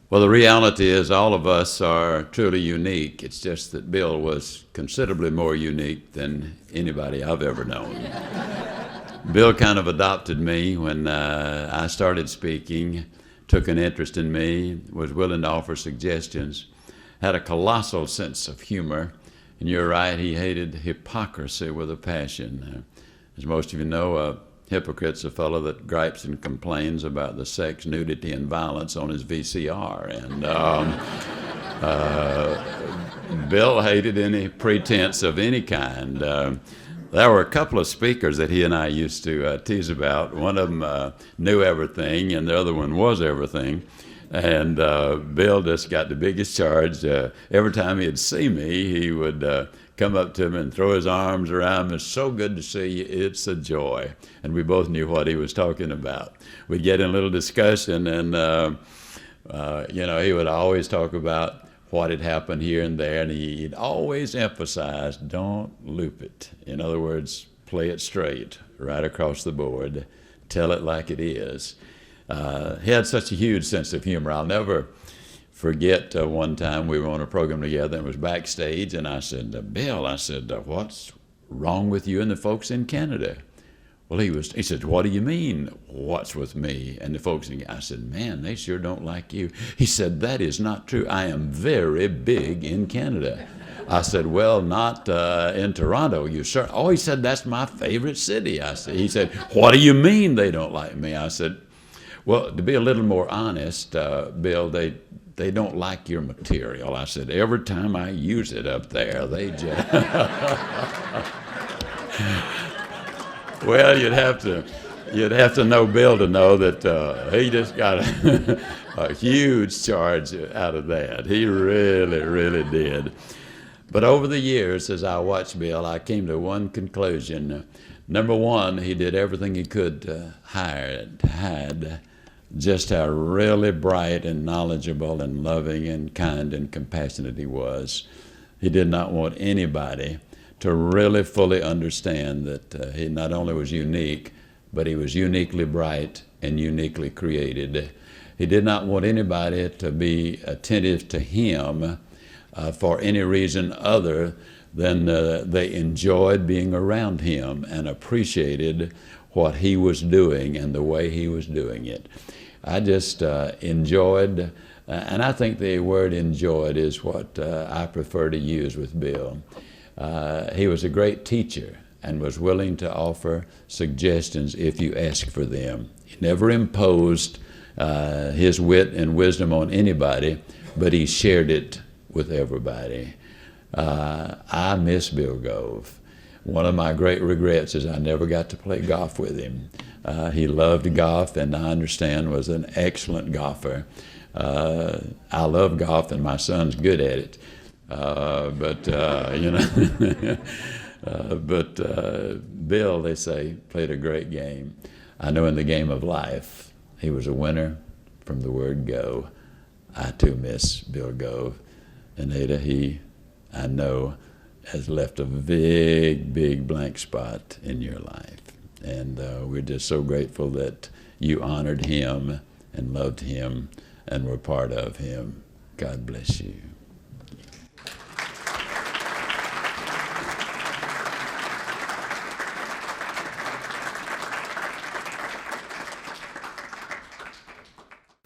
Well, the reality is all of us are truly unique. It's just that Bill was considerably more unique than anybody I've ever known. Bill kind of adopted me when I started speaking, took an interest in me, was willing to offer suggestions, had a colossal sense of humor, and you're right, he hated hypocrisy with a passion. As most of you know, a hypocrite's a fellow that gripes and complains about the sex, nudity, and violence on his VCR. And Bill hated any pretense of any kind. There were a couple of speakers that he and I used to tease about. One of them knew everything, and the other one was everything. And Bill just got the biggest charge. Every time he'd see me, he would come up to me and throw his arms around me. It's so good to see you. It's a joy. And we both knew what he was talking about. We'd get in a little discussion, and he would always talk about what had happened here and there, and he'd always emphasize, don't loop it. In other words, play it straight, right across the board. Tell it like it is. He had such a huge sense of humor. I'll never forget one time we were on a program together, and it was backstage, and I said, Bill, what's wrong with you and the folks in Canada? Well, he said, what do you mean, what's with me and the folks in Canada? I said, man, they sure don't like you. He said, that is not true. I am very big in Canada. I said, well, not in Toronto. You sure? Oh, he said, that's my favorite city. He said, what do you mean they don't like me? I said, well, to be a little more honest, Bill, they don't like your material. I said, every time I use it up there, they just... Well, you'd have to know Bill to know that he just got a huge charge out of that. He really, really did. But over the years, as I watched Bill, I came to one conclusion. Number one, he did everything he could to hide just how really bright and knowledgeable and loving and kind and compassionate he was. He did not want anybody to really fully understand that he not only was unique, but he was uniquely bright and uniquely created. He did not want anybody to be attentive to him for any reason other than they enjoyed being around him and appreciated what he was doing and the way he was doing it. I just enjoyed, and I think the word enjoyed is what I prefer to use with Bill. He was a great teacher and was willing to offer suggestions if you asked for them. He never imposed his wit and wisdom on anybody, but he shared it with everybody. I miss Bill Gove. One of my great regrets is I never got to play golf with him. He loved golf, and I understand was an excellent golfer. I love golf, and my son's good at it. But Bill, they say, played a great game. I know in the game of life, he was a winner from the word go. I too miss Bill Gove. And Ada, I know, has left a big, big blank spot in your life. And we're just so grateful that you honored him and loved him and were part of him. God bless you.